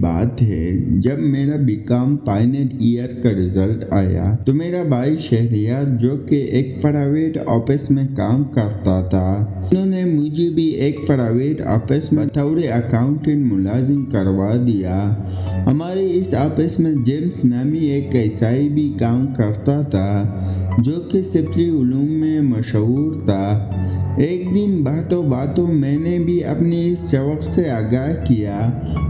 بات ہے جب میرا BCom فائنل ایئر کا رزلٹ آیا تو میرا بھائی شہریار جو کہ ایک پرائیویٹ آفس میں کام کرتا تھا، انہوں نے مجھے بھی ایک پرائیویٹ آفس میں بطور اکاؤنٹنٹ ملازم کروا دیا۔ ہمارے اس آفس میں جیمس نامی ایک عیسائی بھی کام کرتا تھا جو کہ سپلی علوم میں مشہور تھا۔ ایک دن باتوں میں نے بھی اپنے اس شوق سے آگاہ کیا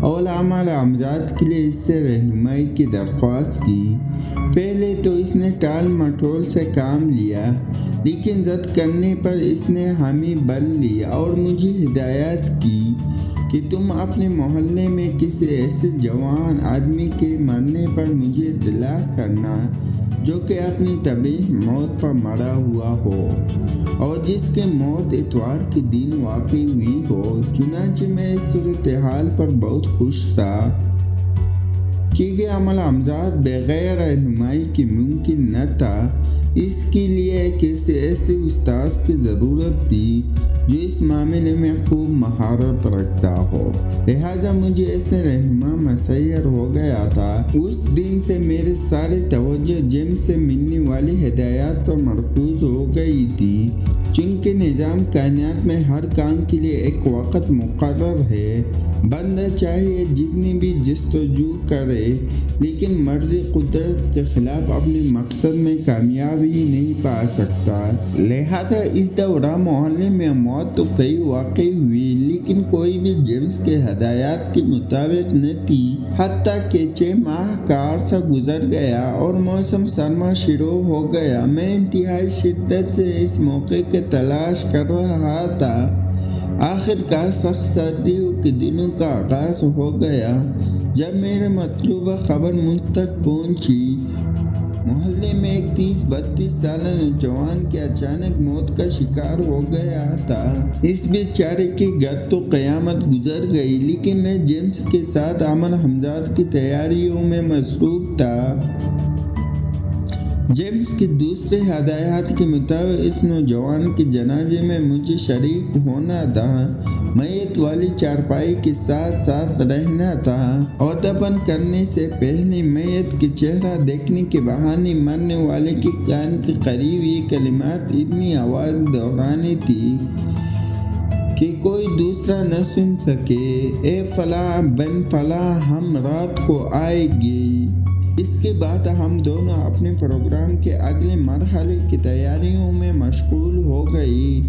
اور ہمارے امجاد کے لیے اس سے رہنمائی کی درخواست کی۔ پہلے تو اس نے ٹال مٹول سے کام لیا، لیکن ضد کرنے پر اس نے حامی بن لی اور مجھے ہدایت کی کہ تم اپنے محلے میں کسی ایسے جوان آدمی کے مرنے پر مجھے اطلاع کرنا جو کہ اپنی طبیعی موت پر مرا ہوا ہو اور جس کی موت اتوار کے دن واقع ہوئی ہو۔ چنانچہ میں اس صورتحال پر بہت خوش تھا کیونکہ عمل امجاد بغیر رہنمائی کے ممکن نہ تھا۔ اس کے لیے کسی ایسے استاذ کی ضرورت تھی جو اس معاملے میں خوب مہارت رکھتا ہو، لہٰذا مجھے ایسے رہنما مسیر ہو گیا تھا۔ اس دن سے میرے سارے توجہ جیمس سے ملنے والی ہدایات پر مرکوز ہو گئی تھی۔ چونکہ نظام کائنات میں ہر کام کے لیے ایک وقت مقرر ہے، بندہ چاہے جتنی بھی جستجو کرے لیکن مرضی قدرت کے خلاف اپنے مقصد میں کامیابی نہیں پا سکتا۔ لہذا اس دوران محلے میں موت تو کئی واقع ہوئی لیکن کوئی بھی جیمس کے ہدایات کے مطابق نہ تھی۔ حتیٰ کہ 6 ماہ کا عرصہ گزر گیا اور موسم سرما شروع ہو گیا۔ میں انتہائی شدت سے اس موقع کی تلاش کر رہا تھا۔ آخر کار سخت سردیوں کے دنوں کا آغاز ہو گیا جب میرے مطلوبہ خبر مجھ تک پہنچی۔ محلے میں ایک 30-32 سالہ نوجوان کی اچانک موت کا شکار ہو گیا تھا۔ اس بیچارے کے گھر تو قیامت گزر گئی، لیکن میں جیمس کے ساتھ عمل امجاد کی تیاریوں میں مصروف تھا۔ جیمس کی دوسرے ہدایات کے مطابق اس نوجوان کے جنازے میں مجھے شریک ہونا تھا، میت والی چارپائی کے ساتھ رہنا تھا اور دفن کرنے سے پہلے میت کے چہرہ دیکھنے کے بہانے مرنے والے کے کان کے قریب یہ کلمات اتنی آواز دہرانی تھی کہ کوئی دوسرا نہ سن سکے: اے فلاں بن فلاں، ہم رات کو آئیں گے۔ اس کے بعد ہم دونوں اپنے پروگرام کے اگلے مرحلے کی تیاریوں میں مشغول ہو گئی۔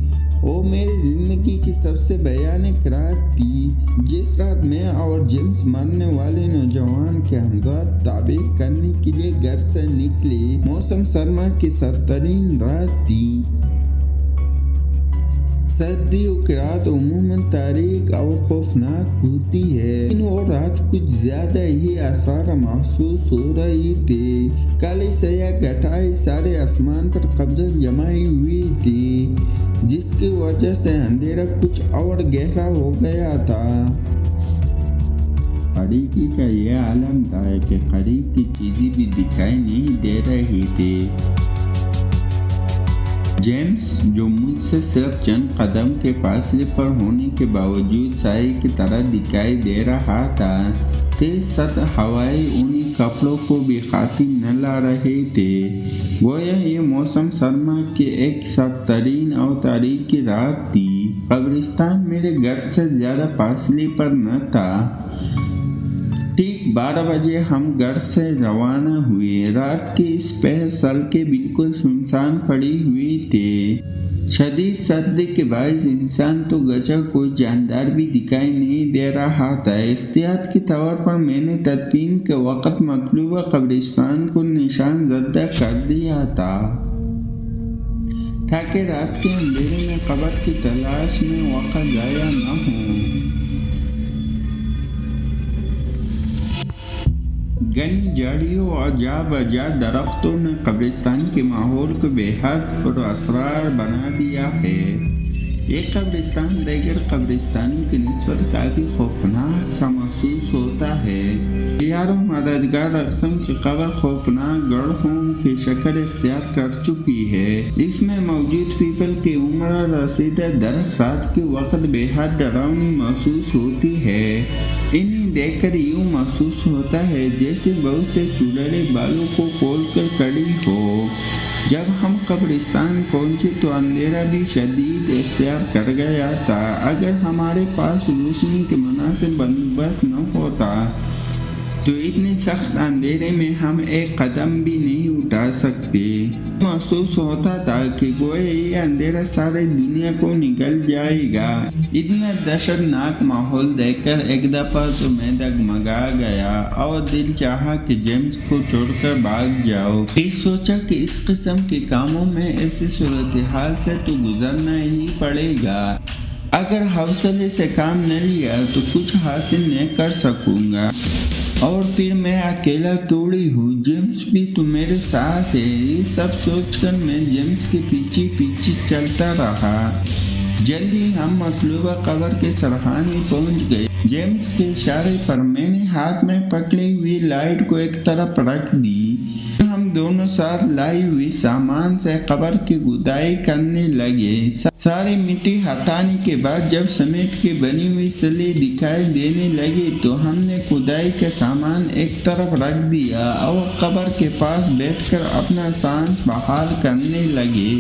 وہ میری زندگی کی سب سے بھیانک رات تھی۔ جس رات میں اور جیمس مرنے والے نوجوان کے ہمزاد تعبیر کرنے کے لیے گھر سے نکلے، موسم سرما کی سرترین رات تھی۔ سردیوں کی رات عموماً تاریک اور خوفناک ہوتی ہے، لیکن وہ رات کچھ زیادہ ہی آثار محسوس ہو رہی تھی۔ کالی سیاہ گھٹائیں سارے آسمان پر قبضہ جمائے ہوئی تھی، جس کی وجہ سے اندھیرا کچھ اور گہرا ہو گیا تھا۔ تاریکی کا یہ عالم تھا کہ قریب کی چیزیں بھی دکھائی نہیں دے رہی تھی۔ جیمس، جو مجھ سے صرف چند قدم کے فاصلے پر ہونے کے باوجود سائے کی طرح دکھائی دے رہا تھا، تیز سرد ہوائیں انہیں کپڑوں کو بھی خاطر نہ لا رہے تھے۔ گویا یہ موسم سرما کی ایک سردترین اور تاریک رات تھی۔ قبرستان میرے گھر سے زیادہ فاصلے پر نہ تھا۔ ٹھیک 12 بجے ہم گھر سے روانہ ہوئے۔ رات کے اس پہر سڑکیں بالکل سنسان پڑی ہوئی تھی۔ شدید سردی کے باعث انسان تو گزا کوئی جاندار بھی دکھائی نہیں دے رہا تھا۔ احتیاط کے طور پر میں نے تدفین کے وقت مطلوبہ قبرستان کو نشان زدہ کر دیا تھا تاکہ رات کے اندھیرے میں قبر کی تلاش میں وقت ضائع نہ ہو۔ گھنی جھاڑیوں اور جا بجا درختوں نے قبرستان کے ماحول کو بے حد پراسرار بنا دیا ہے۔ ایک قبرستان دیگر قبرستانوں کی نسبت کافی خوفناک سا محسوس ہوتا ہے۔ ہزاروں مددگار اقسام کی قبر خوفناک گڑھوں کی شکل اختیار کر چکی ہے۔ اس میں موجود پیپل کی عمر رسیدہ درخت رات کے وقت بے حد ڈراؤنی محسوس ہوتی ہے۔ انہی دیکھ کر یوں محسوس ہوتا ہے جیسے بہت سے چڑیلے بالوں کو کھول کر کڑی ہو۔ جب ہم قبرستان پہنچے تو اندھیرا بھی شدید اختیار کر گیا تھا۔ اگر ہمارے پاس روشنی کے مناسب بندوبست نہ ہوتا تو اتنے سخت اندھیرے میں ہم ایک قدم بھی نہیں اٹھا سکتے۔ محسوس ہوتا تھا کہ گویا یہ اندھیرا سارے دنیا کو نگل جائے گا۔ اتنا دہشتناک ماحول دیکھ کر ایک دفعہ تو میں ڈگمگا گیا اور دل چاہا کہ جیمز کو چھوڑ کر بھاگ جاؤ۔ پھر سوچا کہ اس قسم کے کاموں میں ایسی صورتحال سے تو گزرنا ہی پڑے گا۔ اگر حوصلے سے کام نہ لیا تو کچھ حاصل نہیں کر سکوں گا، اور پھر میں اکیلا تھوڑی ہوں، جیمز بھی تو میرے ساتھ ہے۔ یہ سب سوچ کر میں جیمز کے پیچھے پیچھے چلتا رہا۔ جلدی ہم مطلوبہ قبر کے سرحانے پہنچ گئے۔ جیمز کے اشارے پر میں نے ہاتھ میں پکڑی ہوئی لائٹ کو ایک طرف رکھ دی۔ ہم دونوں ساتھ لائی ہوئی سامان سے قبر کی کھدائی کرنے لگے۔ ساری مٹی ہٹانے کے بعد جب سمیٹ کے بنی ہوئی سلے دکھائی دینے لگے تو ہم نے کھدائی کا سامان ایک طرف رکھ دیا اور قبر کے پاس بیٹھ کر اپنا سانس بحال کرنے لگے۔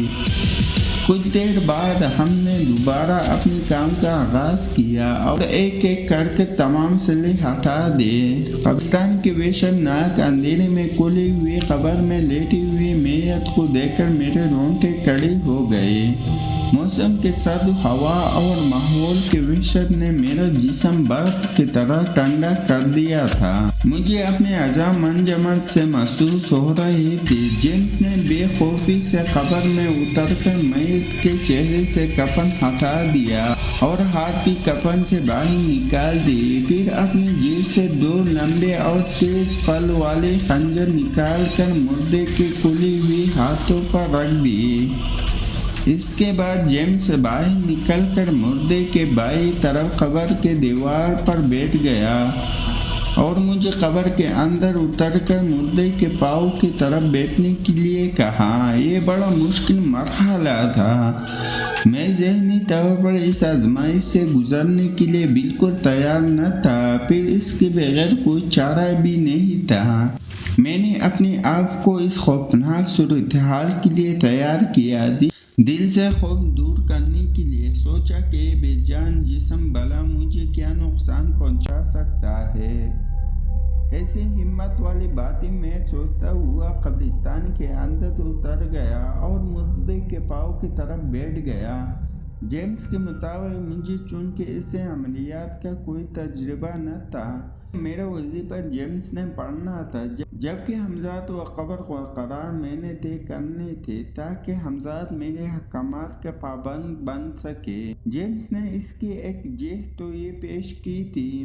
کچھ دیر بعد ہم نے دوبارہ اپنے کام کا آغاز کیا اور ایک ایک کر کے تمام سلے ہٹا دے۔ قبرستان کے وحشتناک اندھیرے میں کھلی ہوئی قبر میں لیٹی ہوئی میت کو دیکھ کر میرے رونگٹے کھڑے ہو گئے۔ موسم کے سرد ہوا اور ماحول کی وحشت نے میرا جسم برف کی طرح ٹھنڈا کر دیا تھا۔ مجھے اپنے اعضاء منجمد سے محسوس ہو رہی تھی۔ جیمز نے بے خوفی سے قبر میں اتر کر میت کے چہرے سے کفن ہٹا دیا اور ہاتھ کی کفن سے باہر نکال دی۔ پھر اپنی جیب سے 2 لمبے اور تیز پھل والے خنجر نکال کر مردے کے کھلی ہوئی ہاتھوں پر رکھ دی۔ اس کے بعد جیمز باہر نکل کر مردے کے بائیں طرف قبر کے دیوار پر بیٹھ گیا اور مجھے قبر کے اندر اتر کر مردے کے پاؤں کی طرف بیٹھنے کے لیے کہا۔ یہ بڑا مشکل مرحلہ تھا۔ میں ذہنی طور پر اس آزمائش سے گزرنے کے لیے بالکل تیار نہ تھا، پھر اس کے بغیر کوئی چارہ بھی نہیں تھا۔ میں نے اپنے آپ کو اس خوفناک صورتحال کے لیے تیار کیا۔ دل سے خوف دور کرنے کے لیے سوچا کہ بے جان جسم بھلا مجھے کیا نقصان پہنچا سکتا ہے۔ ایسی ہمت والی باتیں میں سوچتا ہوا قبرستان کے اندر اتر گیا اور مردے کے پاؤں کی طرف بیٹھ گیا۔ جیمز کے مطابق مجھے چونکہ اس سے عملیات کا کوئی تجربہ نہ تھا، میرا وظیفہ جیمز نے پڑھنا تھا، جبکہ حمزات و قبر قرار میں نے طے کرنے تھے تاکہ حمزات میرے احکامات کا پابند بن سکے۔ جیمز نے اس کی ایک جہت تو یہ پیش کی تھی